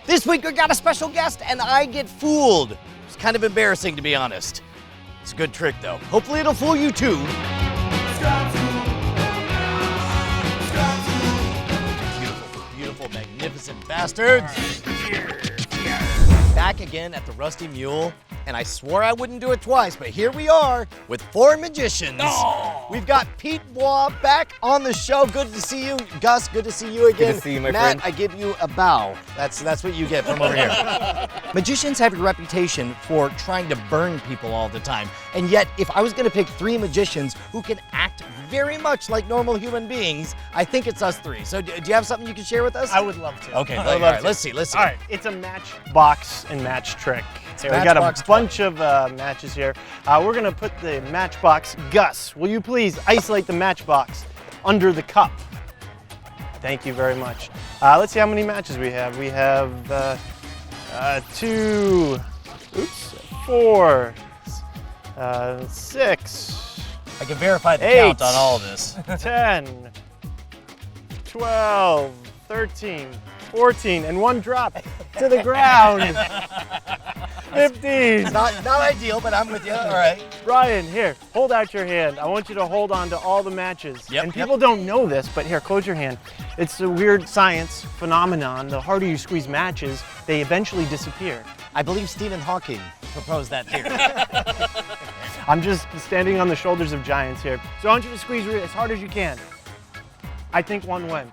This week we got a special guest and I get fooled. It's kind of embarrassing, to be honest. It's a good trick though. Hopefully it'll fool you too. Beautiful, beautiful, magnificent bastards. Back again at the Rusty Mule, and I swore I wouldn't do it twice, but here we are with 4 magicians. Oh. We've got Pete Boie back on the show. Good to see you. Gus, good to see you again. Good to see you, my Matt, friend. I give you a bow. That's what you get from over here. Magicians have a reputation for trying to burn people all the time, and yet if I was going to pick 3 magicians who can act very much like normal human beings, I think it's us 3. So do you have something you can share with us? I would love to. Okay, I all would right, love to. let's see. All right, it's a matchbox and match trick. Here, we got Matchbox a bunch of matches here. We're gonna put the matchbox. Gus, will you please isolate the matchbox under the cup? Thank you very much. Let's see how many matches we have. We have 2, 4, 6, I can verify the 8, count on all of this. 10, 12, 13, 14, and 1 drop to the ground. 15. Not ideal, but I'm with you. All right. Brian, here, hold out your hand. I want you to hold on to all the matches. Yep, And people don't know this, but here, close your hand. It's a weird science phenomenon. The harder you squeeze matches, they eventually disappear. I believe Stephen Hawking proposed that theory. I'm just standing on the shoulders of giants here. So I want you to squeeze as hard as you can. I think 1 went.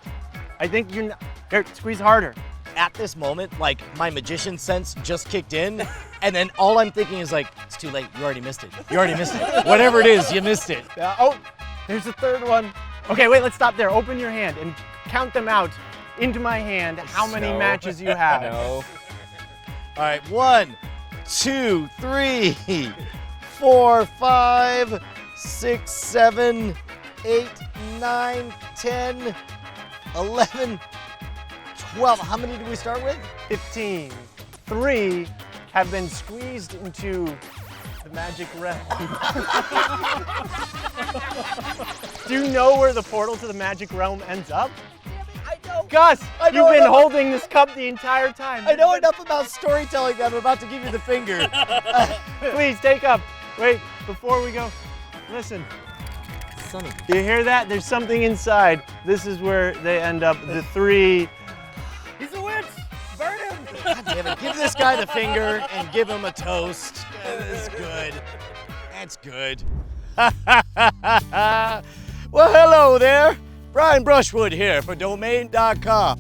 I think you're not. Here, squeeze harder. At this moment, like, my magician sense just kicked in, and then all I'm thinking is like, it's too late. You already missed it. You already missed it. Whatever it is, you missed it. Oh, there's the 3rd one. Okay, wait, let's stop there. Open your hand and count them out into my hand how many No. matches you have. No. All right, 1, 2, 3, 4, 5, 6, 7, 8, 9, 10, 11, 12. How many did we start with? 15. 3 have been squeezed into the magic realm. Do you know where the portal to the magic realm ends up? I know. Gus, I know you've been enough. holding this cup the entire time. I know enough about storytelling that I'm about to give you the finger. Please take up. Wait, before we go, listen. Sonny. You hear that? There's something inside. This is where they end up. The 3. He's a witch. Burn him. God damn it. Give this guy the finger and give him a toast. That's good. That's good. Well, hello there. Brian Brushwood here for Domain.com.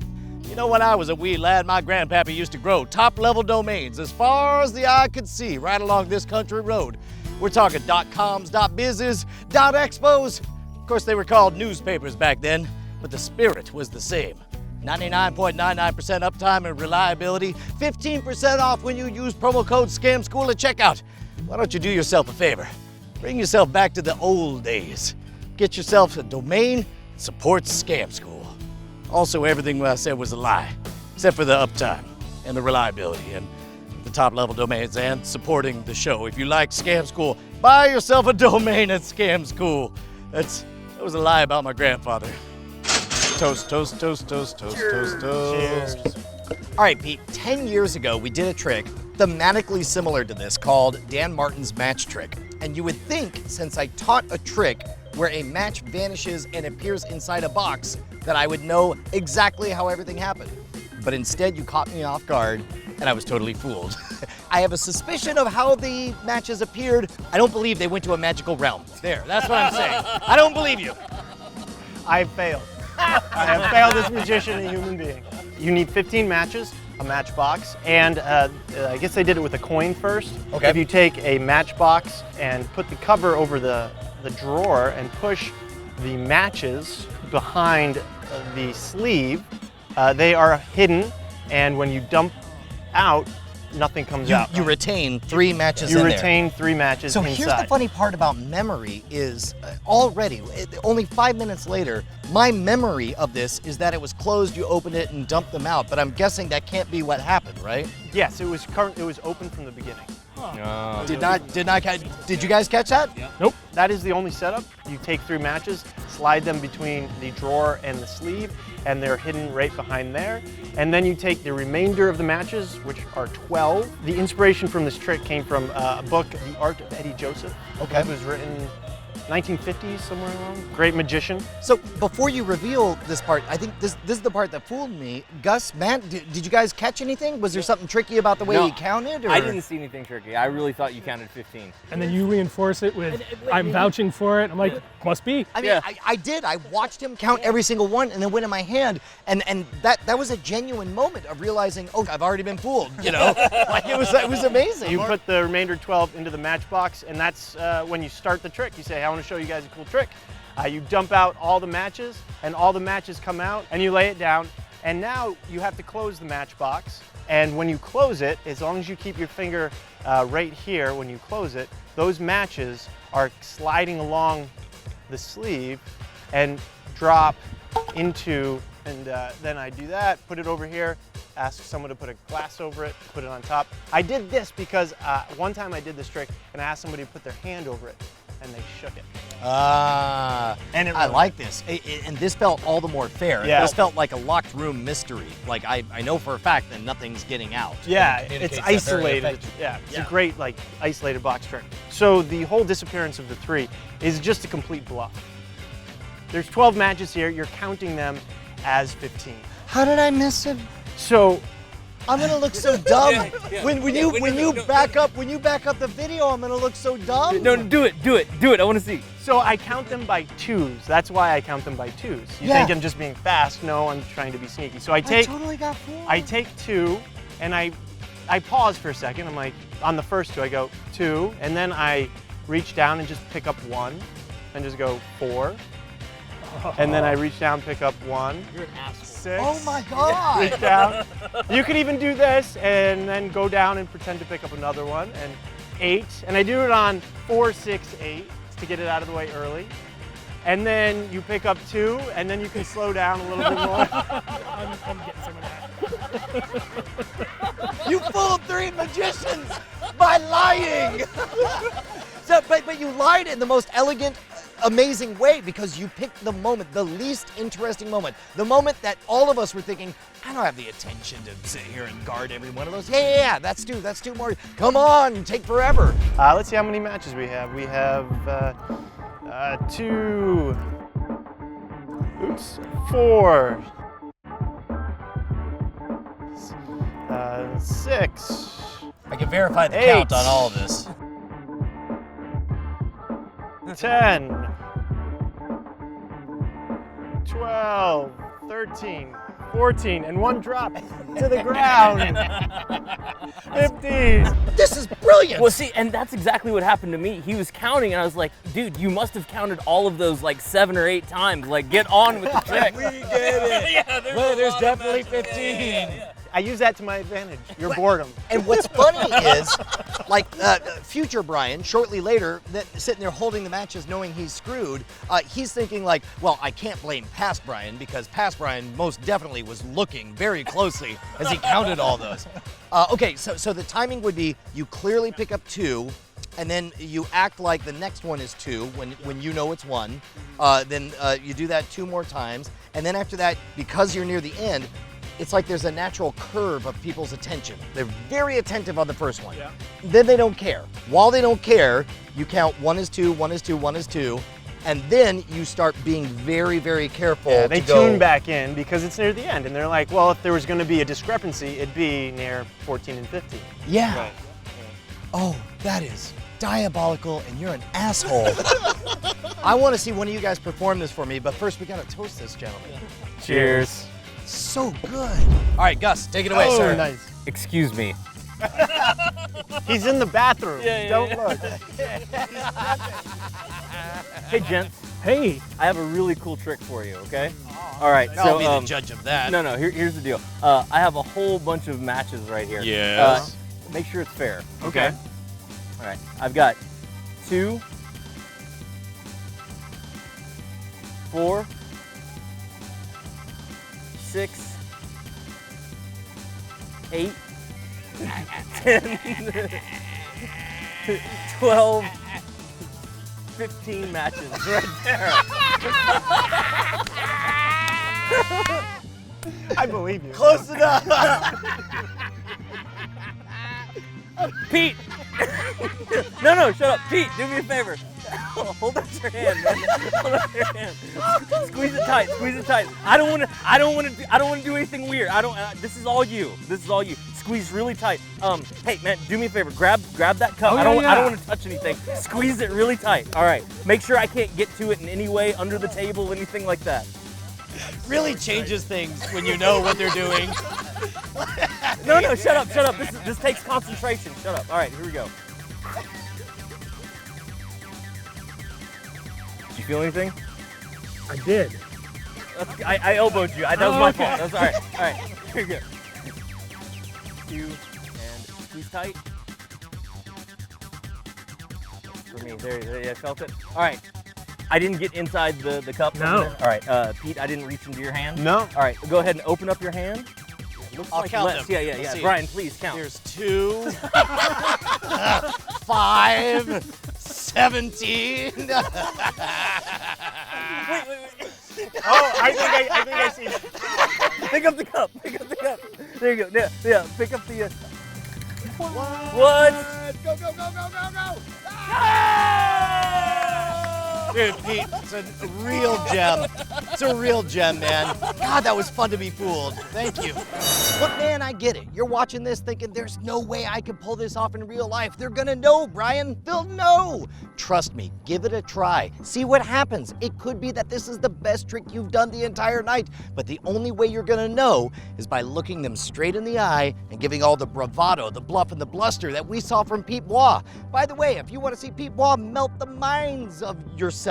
You know, when I was a wee lad, my grandpappy used to grow top-level domains as far as the eye could see right along this country road. We're talking .coms, .bizes, .expos. Of course, they were called newspapers back then, but the spirit was the same. 99.99% uptime and reliability, 15% off when you use promo code SCAMSCHOOL at checkout. Why don't you do yourself a favor? Bring yourself back to the old days. Get yourself a domain, support Scam School. Also, everything I said was a lie, except for the uptime and the reliability and the top-level domains and supporting the show. If you like Scam School, buy yourself a domain at Scam School. That was a lie about my grandfather. Toast, toast, toast, toast, toast, toast, toast. Cheers. All right, Pete, 10 years ago, we did a trick thematically similar to this called Dan Martin's match trick. And you would think, since I taught a trick where a match vanishes and appears inside a box, that I would know exactly how everything happened. But instead, you caught me off guard, and I was totally fooled. I have a suspicion of how the matches appeared. I don't believe they went to a magical realm. There, that's what I'm saying. I don't believe you. I failed. I have failed as a magician and a human being. You need 15 matches, a matchbox, and I guess they did it with a coin first. Okay. If you take a matchbox and put the cover over the drawer and push the matches behind the sleeve, they are hidden, and when you dump out, nothing comes out. You retain 3 matches You in there. retain 3 matches So inside. here's the funny part about memory is already, only 5 minutes later, my memory of this is that it was closed, you opened it and dumped them out, but I'm guessing that can't be what happened, right? Yes, it was open from the beginning. Oh. Did you guys catch that? Nope. That is the only setup. You take 3 matches, slide them between the drawer and the sleeve, and they're hidden right behind there. And then you take the remainder of the matches, which are 12. The inspiration from this trick came from a book, The Art of Eddie Joseph. Okay. It was written 1950s, somewhere along. Great magician. So before you reveal this part, I think this is the part that fooled me. Gus, Matt, did you guys catch anything? Was there something tricky about the way No, he counted? Or? I didn't see anything tricky. I really thought you counted 15. And then you reinforce it with, I'm vouching for it. I'm like, must be. I mean, Yeah. I did. I watched him count every single one and then went in my hand. And that was a genuine moment of realizing, oh, I've already been fooled, you know? Like it was amazing. You put the remainder 12 into the matchbox, and that's when you start the trick. You say, I want to show you guys a cool trick. You dump out all the matches, and all the matches come out, and you lay it down. And now you have to close the matchbox. And when you close it, as long as you keep your finger right here when you close it, those matches are sliding along the sleeve and drop into, and then I do that, put it over here, ask someone to put a glass over it, put it on top. I did this because one time I did this trick and I asked somebody to put their hand over it and they shook it. And I like this. And this felt all the more fair. Yeah. This felt like a locked room mystery. Like I know for a fact that nothing's getting out. Yeah, And it it's communicates that very isolated. effectively. Yeah, it's Yeah. a great like isolated box trick. So the whole disappearance of the 3 is just a complete bluff. There's 12 matches here. You're counting them as 15. How did I miss it? So I'm gonna look so dumb. yeah. When you back up the video, I'm gonna look so dumb. No, do it. I want to see. So I count them by 2s. That's why I count them by 2s. You Yeah. think I'm just being fast? No, I'm trying to be sneaky. So I take totally got fooled. I take 2 and I pause for a second. I'm like, on the first 2, I go 2, and then I reach down and just pick up 1 and just go 4. And then I reach down, pick up 1. You're an asshole. 6. Oh my God. Reach down. You could even do this and then go down and pretend to pick up another one, and 8. And I do it on 4, 6, 8 to get it out of the way early. And then you pick up 2, and then you can slow down a little bit more. I'm getting some of that. You fooled 3 magicians by lying. But you lied in the most elegant, amazing way because you picked the moment, the least interesting moment, the moment that all of us were thinking, I don't have the attention to sit here and guard every one of those. Yeah, that's 2 more. Come on, take forever. Let's see how many matches we have. We have 2, 4, 6. I can verify the 8. count on all of this. 10, 12, 13, 14, and 1 drop to the ground. 15. This is brilliant. Well, see, and that's exactly what happened to me. He was counting, and I was like, dude, you must have counted all of those like 7 or 8 times. Like, get on with the trick. We get it. Yeah, There's definitely 15. I use that to my advantage. Your boredom. And what's funny is, like, future Brian, shortly later, sitting there holding the matches knowing he's screwed, he's thinking like, well, I can't blame past Brian because past Brian most definitely was looking very closely as he counted all those. Okay, so the timing would be you clearly pick up 2, and then you act like the next one is 2 when you know it's 1. Then you do that 2 more times, and then after that, because you're near the end, it's like there's a natural curve of people's attention. They're very attentive on the first one. Yeah. Then they don't care. While they don't care, you count 1 is 2, 1 is 2, 1 is 2, and then you start being very, very careful. Yeah, they to go, tune back in because it's near the end, and they're like, well, if there was going to be a discrepancy, it'd be near 14 and 15. Yeah. Right. Oh, that is diabolical, and you're an asshole. I want to see one of you guys perform this for me, but first we gotta toast this gentleman. Cheers. So good. All right, Gus, take it away, Oh, sir. nice. Excuse me. He's in the bathroom. Yeah, Don't yeah. look. Hey, gents. Hey, I have a really cool trick for you, okay? All right, I'll be so the judge of that. no, here's the deal. I have a whole bunch of matches right here. Yes. Make sure it's fair. Okay. All right, I've got 2, 4, 6, 8, 10, 12, 15 matches right there. I believe you. Close enough. Pete! No, shut up. Pete, do me a favor. Hold out your hand, man. Hold out your hand. Squeeze it tight. Squeeze it tight. I don't want to do anything weird. This is all you. This is all you. Squeeze really tight. Hey, man, do me a favor. Grab that cup. Oh, I don't yeah. want to touch anything. Squeeze it really tight. All right. Make sure I can't get to it in any way, under the table, anything like that. Really changes things when you know what they're doing. No, shut up. This takes concentration. Shut up. All right, here we go. Did you feel anything? I did. I elbowed you. That was my fault. That's all right. All right, here we go. 2 and squeeze tight. For me, there, yeah, felt it. All right. I didn't get inside the cup. No. All right, Pete, I didn't reach into your hand. No. All right, go ahead and open up your hand. Looks I'll like count less. them. Yeah. Let's see. Brian, please count. There's 2, 5, 17. Wait. Oh, I think I see. Pick up the cup. There you go. Yeah. Pick up the. What? Go. Dude, Pete, it's a real gem. It's a real gem, man. God, that was fun to be fooled. Thank you. Look, man, I get it. You're watching this thinking there's no way I can pull this off in real life. They're gonna know, Brian. They'll know. Trust me, give it a try. See what happens. It could be that this is the best trick you've done the entire night, but the only way you're gonna know is by looking them straight in the eye and giving all the bravado, the bluff, and the bluster that we saw from Pete Boie. By the way, if you want to see Pete Boie melt the minds of yourself,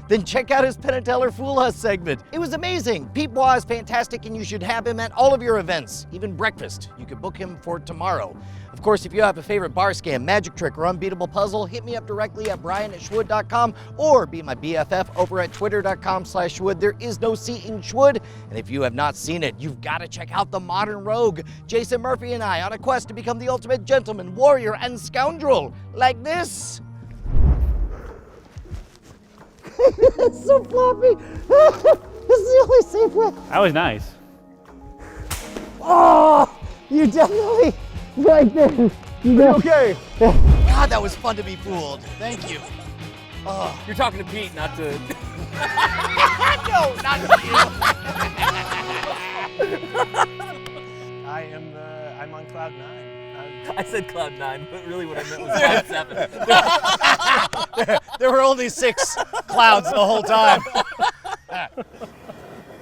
then check out his Penn and Teller Fool Us segment. It was amazing. Pete Boie is fantastic and you should have him at all of your events, even breakfast. You could book him for tomorrow. Of course, if you have a favorite bar scam, magic trick, or unbeatable puzzle, hit me up directly at brian@schwood.com or be my BFF over at twitter.com/schwood. There is no C in Schwood, and if you have not seen it, you've got to check out The Modern Rogue. Jason Murphy and I on a quest to become the ultimate gentleman, warrior, and scoundrel. Like this. It's so floppy. This is the only safe way. That was nice. Oh, you definitely right there. Okay. God, that was fun to be fooled. Thank you. Oh. You're talking to Pete, not to. No, not you. I'm on cloud 9. I said cloud 9, but really what I meant was cloud 7. There were only 6 clouds the whole time.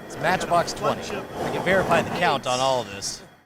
It's Matchbox 20. We can verify the count on all of this.